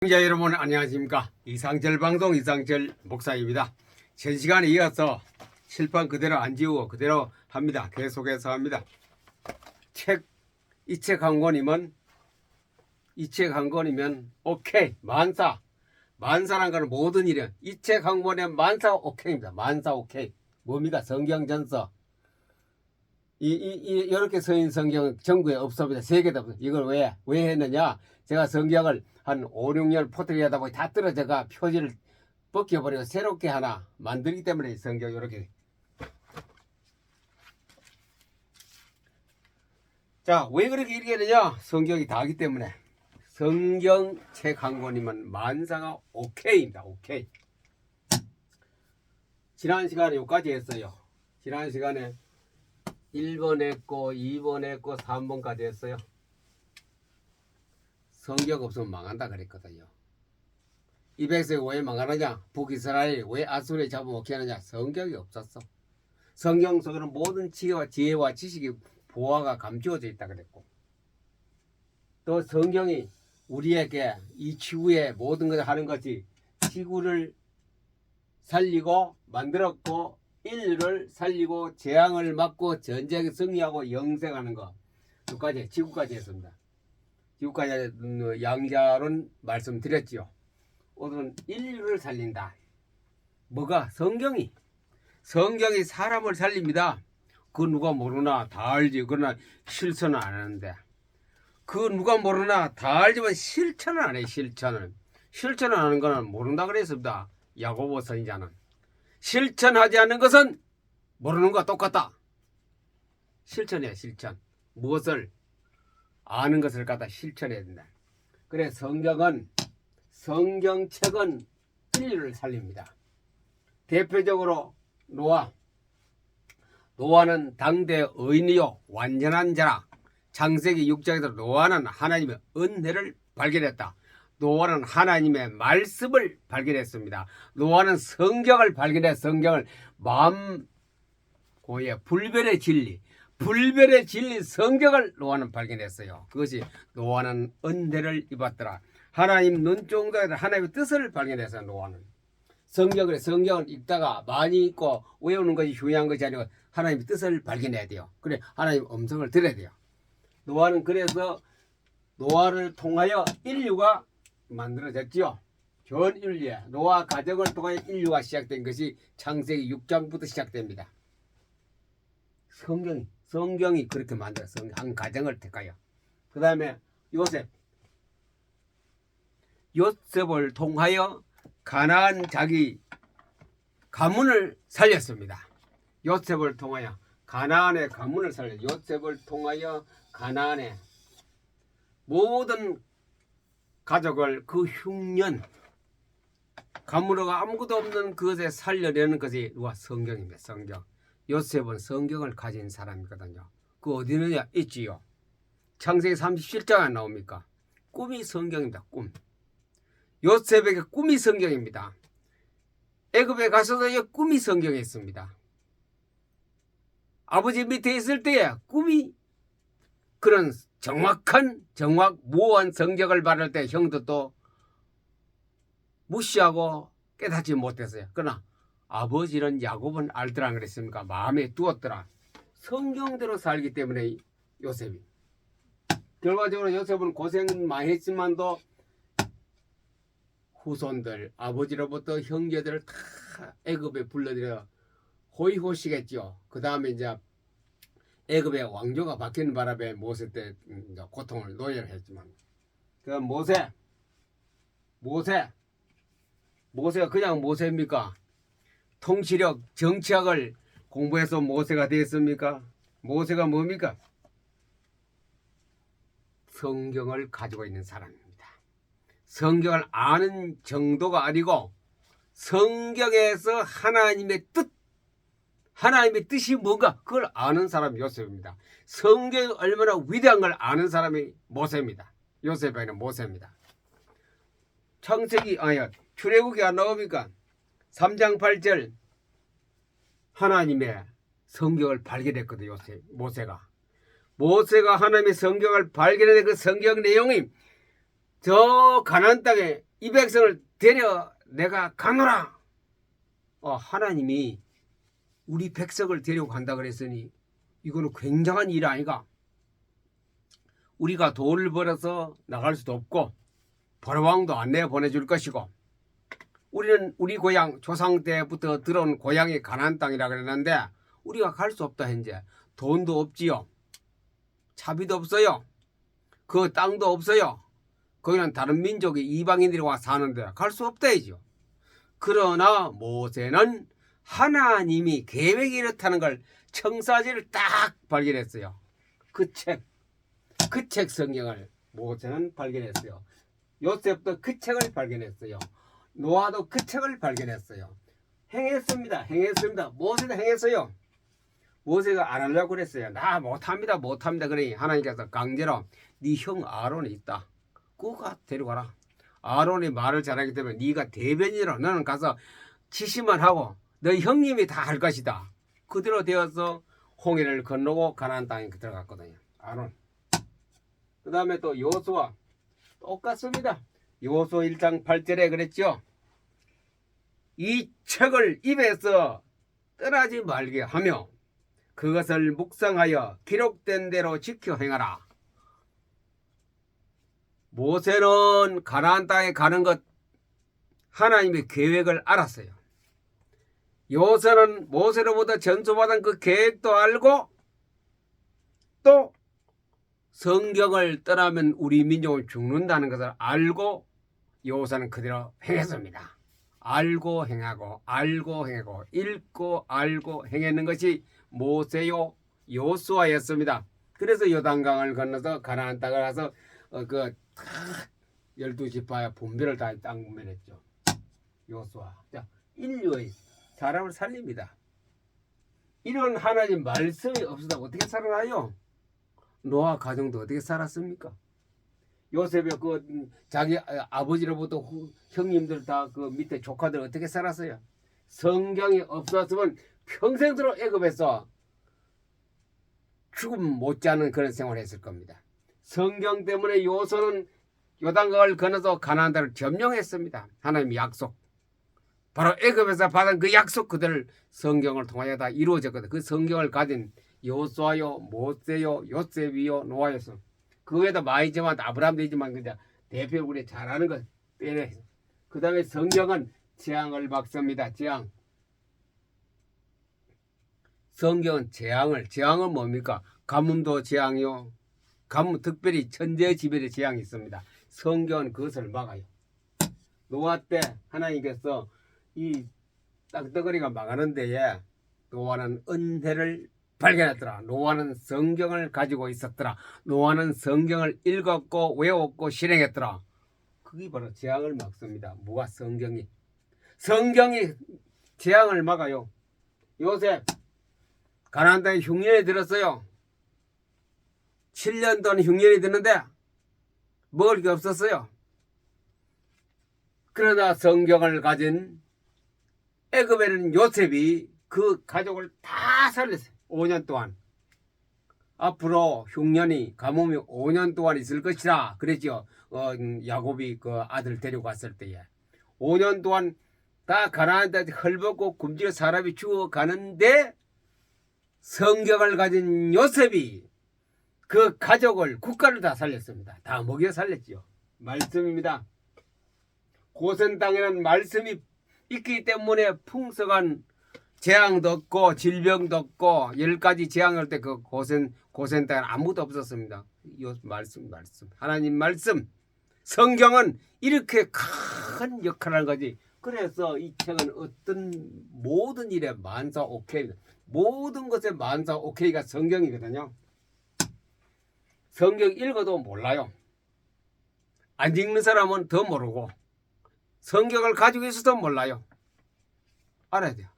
시청자 여러분 안녕하십니까. 이상철 방송 이상철 목사입니다. 전 시간에 이어서 칠판 그대로 안 지우고 그대로 합니다. 계속해서 합니다. 이 책 한 권이면 오케이 만사란 거는 모든 일은 이 책 한 권에 만사 오케이입니다. 만사 오케이 뭡니까? 성경전서 이렇게 써있는 성경은 전국에 없습니다. 세계도 없습니다. 이걸 왜 했느냐? 제가 성경을 한 5, 6년 포트리 하다 보니 다 떨어져가 표지를 벗겨버리고 새롭게 하나 만들기 때문에 성경 이렇게. 자, 왜 그렇게 읽겠느냐? 성경이 다기 때문에. 성경 책 한 권이면 만사가 오케이입니다. 오케이. 지난 시간에 여기까지 했어요. 지난 시간에 1번 했고 2번 했고 3번까지 했어요. 성경 없으면 망한다 그랬거든요. 이 백성이 왜 망하느냐? 북이스라엘 왜 아수르에 잡아먹게 하느냐? 성경이 없었어. 성경 속에는 모든 지혜와 지식이 보화가 감추어져 있다 그랬고, 또 성경이 우리에게 이 지구의 모든 것을 하는 것이 지구를 살리고 만들었고 인류를 살리고 재앙을 막고 전쟁에 승리하고 영생하는 것, 지구까지 했습니다. 지구까지 양자론 말씀드렸지요. 오늘은 인류를 살린다. 뭐가? 성경이 사람을 살립니다. 그 누가 모르나? 다 알지. 그러나 실천은 안 하는데, 그 누가 모르나? 다 알지만 실천을 안 해. 실천을 하는 거는 모른다 그랬습니다. 야고보 선지자는 실천하지 않는 것은 모르는 것과 똑같다. 실천해. 실천. 무엇을? 아는 것을 갖다 실천해야 된다. 그래 성경책은 인류를 살립니다. 대표적으로 노아는 당대 의인이요 완전한 자라. 창세기 6장에서 노아는 하나님의 은혜를 발견했다. 노아는 하나님의 말씀을 발견했습니다. 노아는 성경을 발견해 성경을 불변의 진리 성경을 노아는 발견했어요. 그것이 노아는 은혜를 입었더라. 하나님 눈동자에서 하나님의 뜻을 발견했어요. 노아는 성경을 읽다가 많이 읽고 외우는 것이 중요한 것이 아니고 하나님의 뜻을 발견해야 돼요. 그래 하나님 음성을 들어야 돼요. 노아는 그래서 노아를 통하여 인류가 만들어졌지요. 전 인류에 노아 가정을 통하여 인류가 시작된 것이 창세기 6장부터 시작됩니다. 성경이 그렇게 만들었어. 한 가정을 택하여. 그 다음에 요셉을 통하여 가나안 자기 가문을 살렸습니다. 요셉을 통하여 가나안의 가문을 요셉을 통하여 가나안의 모든 가족을 그 흉년 가문으로가 아무것도 없는 그것에 살려내는 것이 누가? 성경입니다. 성경. 요셉은 성경을 가진 사람이거든요. 그 어디 있느냐? 있지요. 창세기 37장에 나옵니까? 꿈이 성경입니다. 꿈. 요셉에게 꿈이 성경입니다. 애굽에 가서도 꿈이 성경에 있습니다. 아버지 밑에 있을 때에 꿈이 그런 무한 성경을 받을 때 형들도 무시하고 깨닫지 못했어요. 그러나 아버지는 야곱은 알더라 그랬습니까? 마음에 두었더라. 성경대로 살기 때문에 요셉이. 결과적으로 요셉은 고생 많이 했지만도 후손들, 아버지로부터 형제들을 다 애굽에 불러들여 호의호식했죠. 그 다음에 이제 애굽의 왕조가 바뀌는 바람에 모세 때 고통을 노예를 했지만, 그 모세가 그냥 모세입니까? 통치력, 정치학을 공부해서 모세가 되었습니까? 모세가 뭡니까? 성경을 가지고 있는 사람입니다. 성경을 아는 정도가 아니고 성경에서 하나님의 뜻이 뭔가 그걸 아는 사람이 요셉입니다. 성경이 얼마나 위대한 걸 아는 사람이 모세입니다. 요셉에는 모세입니다. 출애굽기 안 나옵니까? 3장 8절 하나님의 성경을 발견했거든요. 모세가 하나님의 성경을 발견했는데 그 성경 내용이 저 가나안 땅에 이 백성을 데려 내가 가노라. 하나님이 우리 백성을 데리고 간다 그랬으니 이거는 굉장한 일 아이가. 우리가 돈을 벌어서 나갈 수도 없고 보로왕도 안 내보내줄 것이고, 우리는 우리 고향 조상 때부터 들어온 고향이 가나안 땅이라 그랬는데 우리가 갈 수 없다. 현재 돈도 없지요, 차비도 없어요, 그 땅도 없어요. 거기는 다른 민족이 이방인들이 와 사는데 갈 수 없다 이죠. 그러나 모세는 하나님이 계획이 이렇다는 걸 청사지를 딱 발견했어요. 그 책 성경을 모세는 발견했어요. 요셉도 그 책을 발견했어요. 노아도 그 책을 발견했어요. 행했습니다. 모세도 행했어요. 모세가 안 하려고 그랬어요. 나 못합니다. 그러니 하나님께서 강제로 네 형 아론이 있다, 그거 데려가라. 아론이 말을 잘하기 때문에 네가 대변인으로 너는 가서 지시만 하고 너 형님이 다 할 것이다. 그대로 되어서 홍해를 건너고 가나안 땅에 들어갔거든요. 아론. 그 다음에 또 여호수아 똑같습니다. 여호수아 1장 8절에 그랬죠. 이 책을 입에서 떠나지 말게 하며 그것을 묵상하여 기록된 대로 지켜 행하라. 모세는 가나안 땅에 가는 것 하나님의 계획을 알았어요. 여호수아는 모세로부터 전수받은 그 계획도 알고, 또 성경을 떠나면 우리 민족은 죽는다는 것을 알고 여호수아는 그대로 행했습니다. 알고 행하고 읽고 알고 행했는 것이 모세요 여호수아였습니다. 그래서 요단강을 건너서 가나안 땅을 가서 그 12지파의 분배를 다 땅 분배했죠. 여호수아. 자, 인류의 사람을 살립니다. 이런 하나님 말씀이 없어서 어떻게 살아나요? 노아 가정도 어떻게 살았습니까? 요셉이 자기 아버지로부터 형님들 다 그 밑에 조카들 어떻게 살았어요? 성경이 없었으면 평생도록 애굽에서 죽음 못지않은 그런 생활을 했을 겁니다. 성경 때문에 요소는 요단강을 건너서 가나안 땅을 점령했습니다. 하나님의 약속, 바로 애굽에서 받은 그 약속 그대로 성경을 통하여 다 이루어졌거든. 그 성경을 가진 여호수아요, 모세요, 요셉이요, 노아였어. 그 외에도 많이 있지만 아브라함도 있지만 그냥 대표 우리 잘 아는 것 빼내. 그 다음에 성경은 재앙을 막습니다. 재앙. 성경은 재앙은 뭡니까? 가뭄도 재앙이요. 가뭄, 특별히 천재지변의 재앙이 있습니다. 성경은 그것을 막아요. 노아 때 하나님께서 이 땅덩어리가 망하는 데에 노아는 은혜를 발견했더라. 노아는 성경을 가지고 있었더라. 노아는 성경을 읽었고 외웠고 실행했더라. 그게 바로 재앙을 막습니다. 뭐가? 성경이 재앙을 막아요. 요새 가나안 땅에 흉년이 들었어요. 7년 동안 흉년이 드는데 먹을 게 없었어요. 그러나 성경을 가진 애굽에는 요셉이 그 가족을 다 살렸어요. 5년 동안. 앞으로 흉년이 가뭄이 5년 동안 있을 것이라 그랬죠. 야곱이 그 아들 데려갔을 때에 5년 동안 다 가나안 땅에 헐벗고 굶주려 사람이 죽어가는데 성경을 가진 요셉이 그 가족을, 국가를 다 살렸습니다. 다 먹여 살렸죠. 말씀입니다. 고센 땅에는 말씀이 있기 때문에 풍성한 재앙도 없고 질병도 없고 10가지 재앙을 때 그 고센 땅에 아무도 없었습니다. 이 말씀 하나님 말씀 성경은 이렇게 큰 역할을 하는 거지. 그래서 이 책은 어떤 모든 일에 만사 오케이, 모든 것에 만사 오케이가 성경이거든요. 성경 읽어도 몰라요. 안 읽는 사람은 더 모르고 성경을 가지고 있어도 몰라요. 알아야 돼요.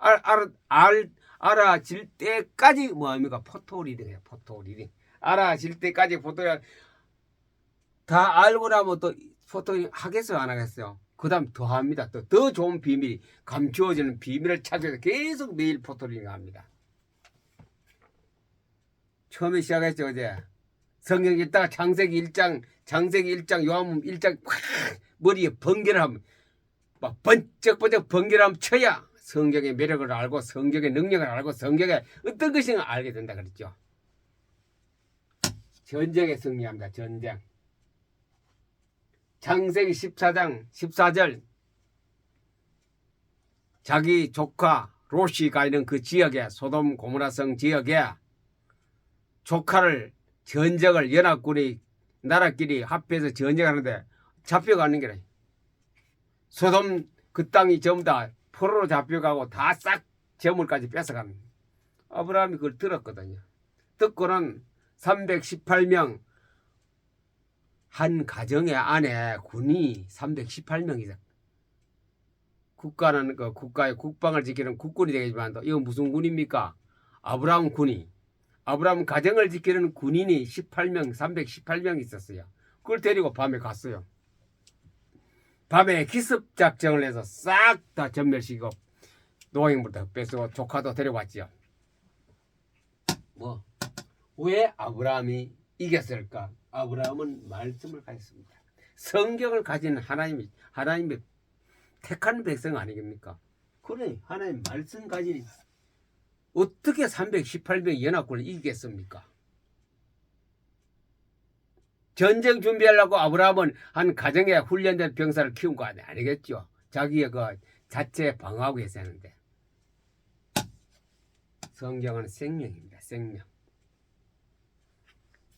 알아질 때까지 뭐합니까? 포토리딩이에요. 포토리딩. 알아질 때까지 포토리딩. 다 알고 나면 또 포토리딩 하겠어요? 안 하겠어요? 그 다음 더 합니다. 또 더 좋은 비밀이 감추어지는 비밀을 찾아서 계속 매일 포토리딩 합니다. 처음에 시작했죠. 어제 성경 읽다가 창세기 1장 요한복음 1장 머리에 번개를 하면 막 번쩍번쩍 번개를 하면 쳐야 성경의 매력을 알고 성경의 능력을 알고 성경의 어떤 것인가 알게 된다 그랬죠. 전쟁에 승리합니다. 전쟁. 창세기 14장 14절 자기 조카 롯이 가 있는 그 지역에 소돔 고모라성 지역에 조카를 전쟁을 연합군이 나라끼리 합해서 전쟁하는데 잡혀가는 게래. 소돔 그 땅이 전부 다 포로로 잡혀가고 다 싹 재물까지 뺏어가는. 아브라함이 그걸 들었거든요. 듣고는 318명 한 가정의 안에 군이 318명이죠. 국가는 그 국가의 국방을 지키는 국군이 되겠지만 이건 무슨 군입니까? 아브라함 군이. 아브라함 가정을 지키는 군인이 18명, 318명 있었어요. 그걸 데리고 밤에 갔어요. 밤에 기습 작전을 해서 싹 다 전멸시키고 노인부터 뺏고 조카도 데려왔지요. 왜 아브라함이 이겼을까? 아브라함은 말씀을 가졌습니다. 성경을 가진 하나님의 택한 백성 아니겠습니까? 그래, 하나님 말씀 가진 어떻게 318명 연합군을 이기겠습니까? 전쟁 준비하려고 아브라함은 한 가정에 훈련된 병사를 키운 거 아니겠죠? 자기의 그 자체 방어하고 했었는데. 성경은 생명입니다. 생명.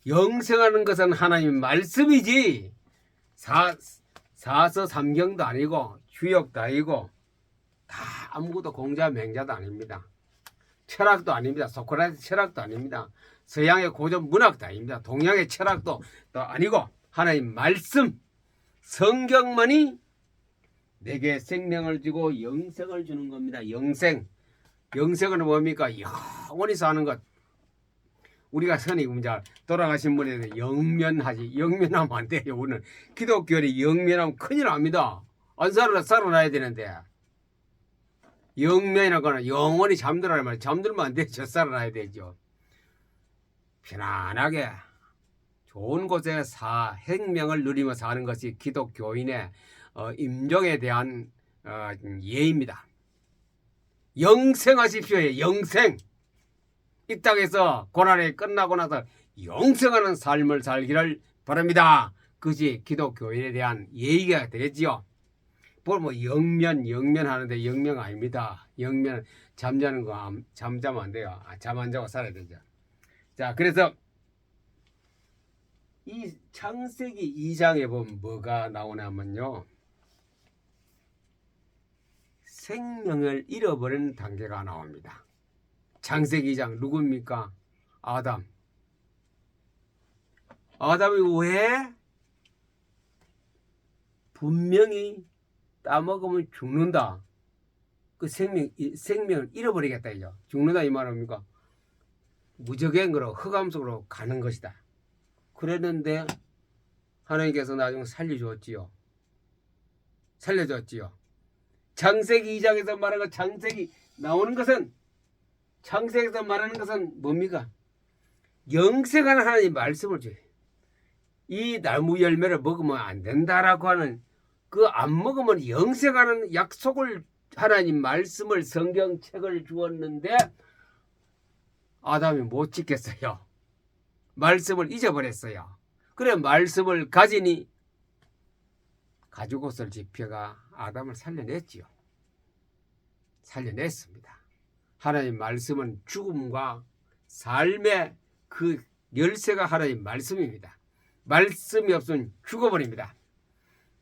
영생하는 것은 하나님의 말씀이지 사서 삼경도 아니고 주역도 아니고 다 아무것도 공자 맹자도 아닙니다. 철학도 아닙니다. 소크라테스 철학도 아닙니다. 서양의 고전 문학도 아닙니다. 동양의 철학도 또 아니고 하나님 말씀 성경만이 내게 생명을 주고 영생을 주는 겁니다. 영생. 영생은 뭡니까? 영원히 사는 것. 우리가 선이 돌아가신 분에게 영면하지. 영면하면 안 돼요. 오늘 기독교리 영면하면 큰일 납니다. 안 살아나야 되는데. 영면이라거나 영원히 잠들어라 말이야. 잠들면 안 되죠. 살아나야 되죠. 편안하게 좋은 곳에 행명을 누리며 사는 것이 기독교인의 임종에 대한 예입니다. 영생하십시오. 영생. 이 땅에서 고난이 끝나고 나서 영생하는 삶을 살기를 바랍니다. 그것이 기독교인에 대한 예의가 되겠지요. 뭐 영면 하는데 영명 아닙니다. 영면 잠자는 거 잠자면 안 돼요. 잠 안 자고 살아야 되죠. 자, 그래서 이 창세기 2장에 보면 뭐가 나오냐면요. 생명을 잃어버리는 단계가 나옵니다. 창세기 2장 누굽니까? 아담. 아담이 왜 분명히 따먹으면 죽는다. 그 생명을 잃어버리겠다 이죠. 죽는다 이 말입니까? 무적행으로 흑암 속으로 가는 것이다. 그랬는데 하나님께서 나중에 살려줬지요. 창세기 2장에서 말하는 창세기 나오는 것은 창세기에서 말하는 것은 뭡니까? 영생하는 하나님 말씀을 줘요. 이 나무 열매를 먹으면 안 된다라고 하는 그 안 먹으면 영생하는 약속을 하나님 말씀을 성경책을 주었는데 아담이 못 지켰어요. 말씀을 잊어버렸어요. 그래 말씀을 가지니 가죽옷을 집혀가 아담을 살려냈지요. 살려냈습니다. 하나님 말씀은 죽음과 삶의 그 열쇠가 하나님 말씀입니다. 말씀이 없으면 죽어버립니다.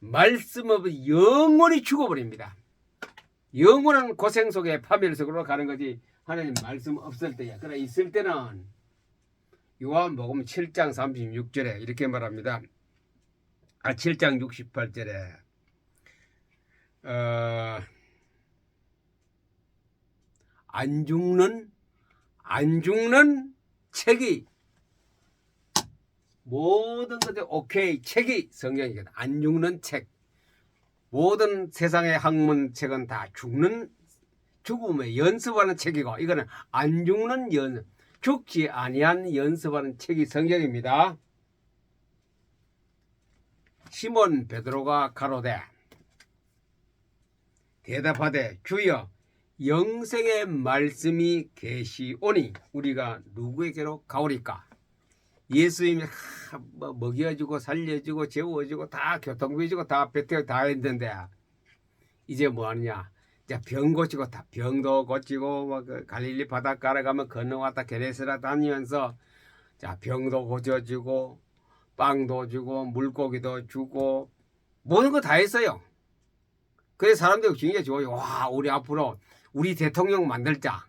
말씀 없으면 영원히 죽어버립니다. 영원한 고생 속에 파멸 속으로 가는 거지 하나님 말씀 없을 때야. 그러나 있을 때는 요한복음 7장 36절에 이렇게 말합니다. 7장 68절에 안 죽는 책이 모든 것에 오케이 책이 성경이거든. 안 죽는 책. 모든 세상의 학문책은 다 죽음에 연습하는 책이고 이거는 안 죽는 죽지 아니한 연습하는 책이 성경입니다. 시몬 베드로가 가로되 대답하되 주여 영생의 말씀이 계시오니 우리가 누구에게로 가오리까? 예수님이 먹여주고 살려주고 재워주고 다 교통비 주고 다 배태워 다 했는데 이제 뭐 하느냐? 이제 병 고치고 다 병도 고치고 그 갈릴리 바닷가에 가면 건너왔다 게네사렛 다니면서 자 병도 고쳐주고 빵도 주고 물고기도 주고 모든 거 다 했어요. 그래서 사람들이 굉장히 좋아요. 와, 우리 앞으로 우리 대통령 만들자.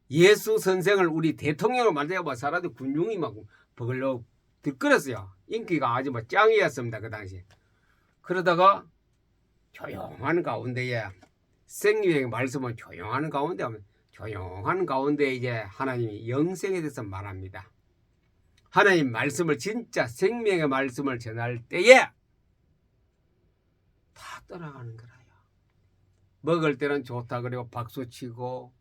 예수 선생을 우리 대통령을 만들어봐. 사람들 군중이 막 버글러 들끓었어요. 인기가 아주 뭐 짱이었습니다. 그 당시. 그러다가 조용한 가운데에 생명의 말씀은 조용한 가운데 이제 하나님이 영생에 대해서 말합니다. 하나님 말씀을 진짜 생명의 말씀을 전할 때에 다 떠나가는 거라요. 먹을 때는 좋다 그리고 박수치고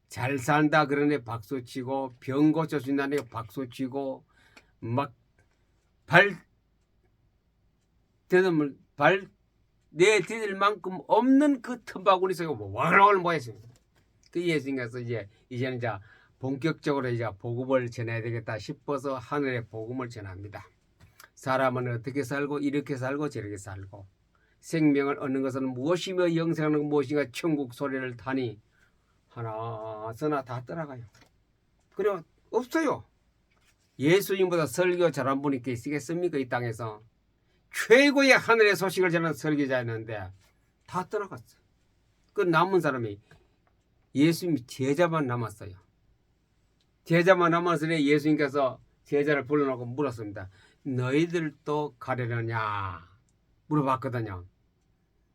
잘 산다 그러네 박수치고 병 고쳐준다네 박수치고 막 발 내디딜 만큼 없는 그 틈바구니 속에 왕왕을 모였습니다. 그 예수님께서 이제는 자 본격적으로 이제 복음을 전해야 되겠다 싶어서 하늘의 복음을 전합니다. 사람은 어떻게 살고 이렇게 살고 저렇게 살고 생명을 얻는 것은 무엇이며 영생하는 것 무엇인가 천국 소리를 타니 하나서나 다 떠나가요. 그래요. 없어요. 예수님보다 설교 잘한 분이 계시겠습니까? 이 땅에서 최고의 하늘의 소식을 전하는 설교자였는데 다 떠나갔어요. 그 남은 사람이 예수님 제자만 남았어요. 제자만 남았으니 예수님께서 제자를 불러놓고 물었습니다. 너희들도 가려느냐 물어봤거든요.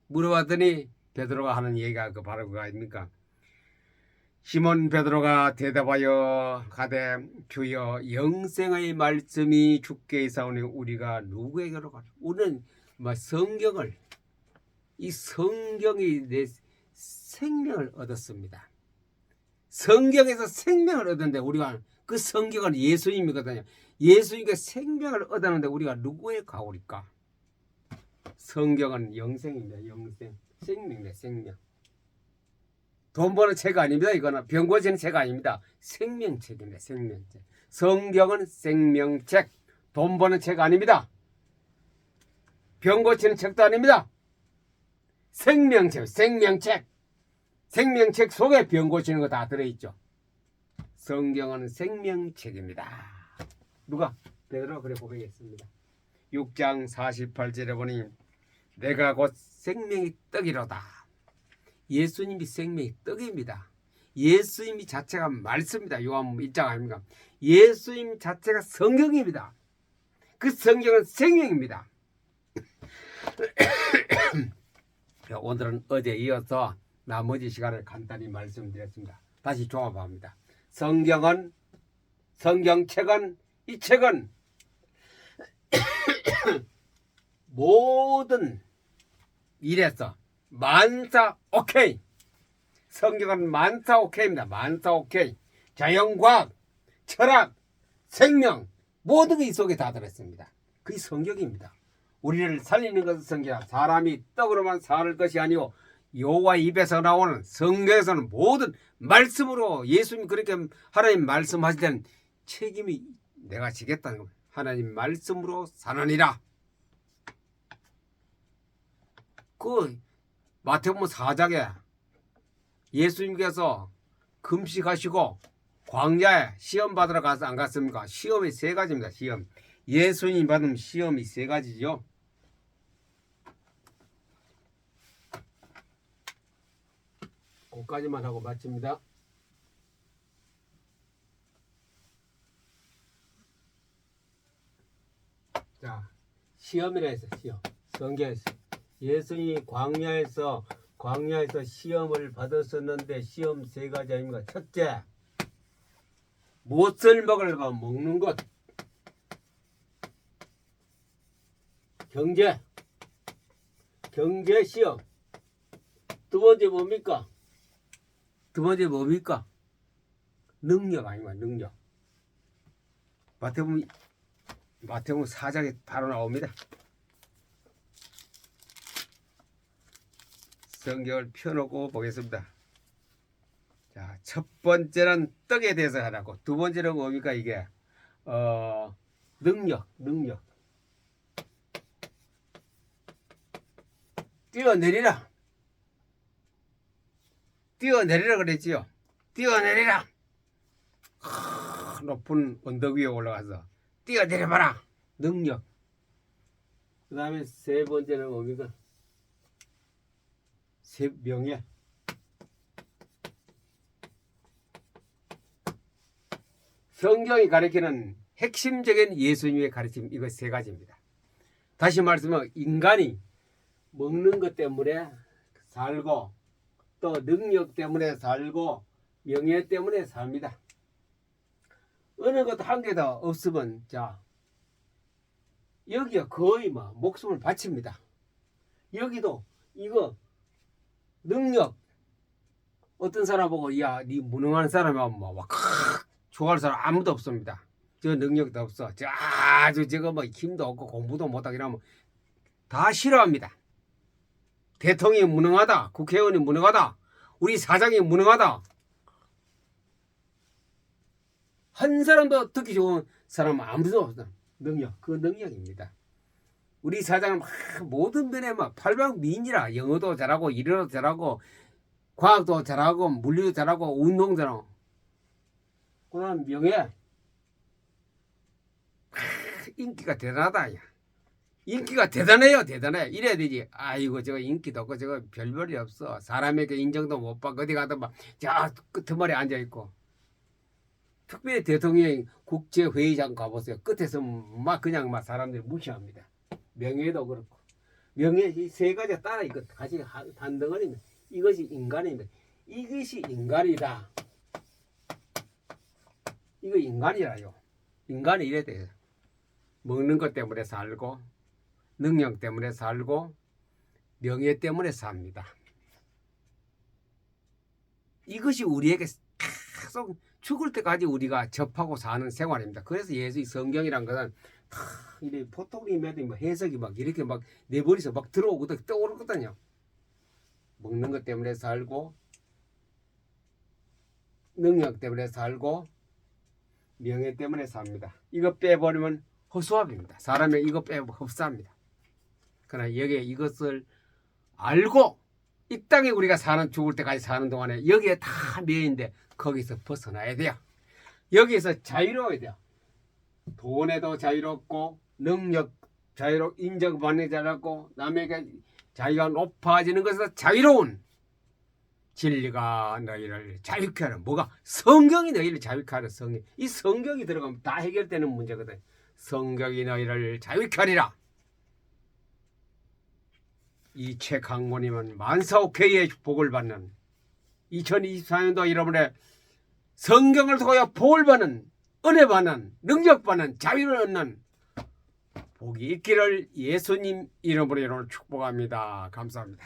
물어봤더니 베드로가 하는 얘기가 바로 그거 아닙니까? 시몬 베드로가 대답하여 가되 주여 영생의 말씀이 주께 있사오니 우리가 누구에게로 가죠? 우리는 성경을 이 성경이 내 생명을 얻었습니다. 성경에서 생명을 얻었는데 우리가 그 성경은 예수님이거든요. 예수님께 생명을 얻었는데 우리가 누구에 가오리까? 성경은 영생입니다. 영생. 생명입니다. 생명. 돈 버는 책 아닙니다. 이거는 병 고치는 책 아닙니다. 생명책입니다. 생명책. 성경은 생명책. 돈 버는 책 아닙니다. 병 고치는 책도 아닙니다. 생명책. 생명책. 생명책 속에 병 고치는 거 다 들어있죠. 성경은 생명책입니다. 누가? 베드로가 그래 고백했습니다. 6장 48절에 보니 내가 곧 생명의 떡이로다. 예수님이 생명의 떡입니다. 예수님이 자체가 말씀입니다. 요한복음 1장 아닙니까? 예수님 자체가 성경입니다. 그 성경은 생명입니다. 오늘은 어제 이어서 나머지 시간을 간단히 말씀드렸습니다. 다시 종합합니다. 성경은 성경책은 이 책은 모든 일에서 만사 오케이. 성경은 만사 오케이입니다. 만사 오케이. 자연과학, 철학, 생명 모든 게 이 속에 다 들었습니다. 그게 성경입니다. 우리를 살리는 것은 성경. 사람이 떡으로만 살 것이 아니오 여호와 입에서 나오는 성경에서는 모든 말씀으로 예수님 그렇게 하나님 말씀하실 때는 책임이 내가 지겠다는 겁니다. 하나님 말씀으로 사느니라. 그 마태복음 4장에 예수님께서 금식하시고 광야에 시험 받으러 가서 안 갔습니까? 시험이 세 가지입니다. 시험. 예수님 받은 시험이 세 가지죠. 거기까지만 하고 마칩니다. 자, 시험이라 해서 시험. 성경에서 예수님이 광야에서 시험을 받았었는데 시험 세 가지 아닙니까? 첫째, 무엇을 먹을까 먹는 것. 경제 시험. 두 번째 뭡니까? 능력 아닙니까? 능력. 마태복음 4장에 바로 나옵니다. 성경을 펴놓고 보겠습니다. 자, 첫 번째는 떡에 대해서 하라고. 두 번째는 뭡니까 이게? 능력. 뛰어내리라. 뛰어내리라 그랬지요. 뛰어내리라. 높은 언덕 위에 올라가서 뛰어내려봐라. 능력. 그 다음에 세 번째는 뭡니까? 명예. 성경이 가리키는 핵심적인 예수님의 가르침, 이거 세 가지입니다. 다시 말씀하면 인간이 먹는 것 때문에 살고, 또 능력 때문에 살고, 명예 때문에 삽니다. 어느 것 한 개 더 없으면, 자, 여기가 거의 막 목숨을 바칩니다. 여기도 이거 능력, 어떤 사람 보고 야, 니 무능한 사람이면 막 좋아할 사람 아무도 없습니다. 저 능력도 없어. 저거 뭐 힘도 없고 공부도 못하고 이러면 다 싫어합니다. 대통령이 무능하다, 국회의원이 무능하다, 우리 사장이 무능하다. 한 사람도 듣기 좋은 사람은 아무도 없어. 능력, 그 능력입니다. 우리 사장은 막 모든 면에 막 팔방미인이라. 영어도 잘하고 일어도 잘하고 과학도 잘하고 물리도 잘하고 운동 잘하고. 그 다음 명예. 인기가 대단하다. 인기가 대단해요. 대단해. 이래야 되지. 아이고 저거 인기도 없고 저거 별별이 없어. 사람에게 인정도 못 받고 어디 가도 막 저 끄트머리 앉아있고. 특별히 대통령이 국제회의장 가보세요. 끝에서 막 그냥 막 사람들이 무시합니다. 명예도 그렇고. 명예 이 세 가지 따라 이거 같이 한 덩어리입니다. 이것이 인간입니다. 이것이 인간이다. 이거 인간이라요. 인간이 이래야 돼요. 먹는 것 때문에 살고, 능력 때문에 살고, 명예 때문에 삽니다. 이것이 우리에게 계속 죽을 때까지 우리가 접하고 사는 생활입니다. 그래서 예수 성경이란 것은 다 이래 포토리메디 뭐 해석이 막 이렇게 막 내 머리에서 막 들어오거든, 떠오르거든요. 먹는 것 때문에 살고, 능력 때문에 살고, 명예 때문에 삽니다. 이거 빼버리면 허수아비입니다. 사람이 이거 빼면 흡사합니다. 그러나 여기에 이것을 알고 이 땅에 우리가 사는 죽을 때까지 사는 동안에 여기에 다 매인데 거기서 벗어나야 돼요. 여기서 자유로워야 돼요. 돈에도 자유롭고 능력 자유롭고 인정받는 자유롭고 남에게 자유가 높아지는 것에서 자유로운 진리가 너희를 자유케 하는. 뭐가? 성경이 너희를 자유케 하는. 성경. 이 성경이 들어가면 다 해결되는 문제거든. 성경이 너희를 자유케 하리라. 이 책 한 권이면 만사오케이의 복을 받는 2024년도 여러분의 성경을 통하여 복을 받는, 은혜 받는, 능력 받는, 자유를 얻는 복이 있기를 예수님 이름으로 축복합니다. 감사합니다.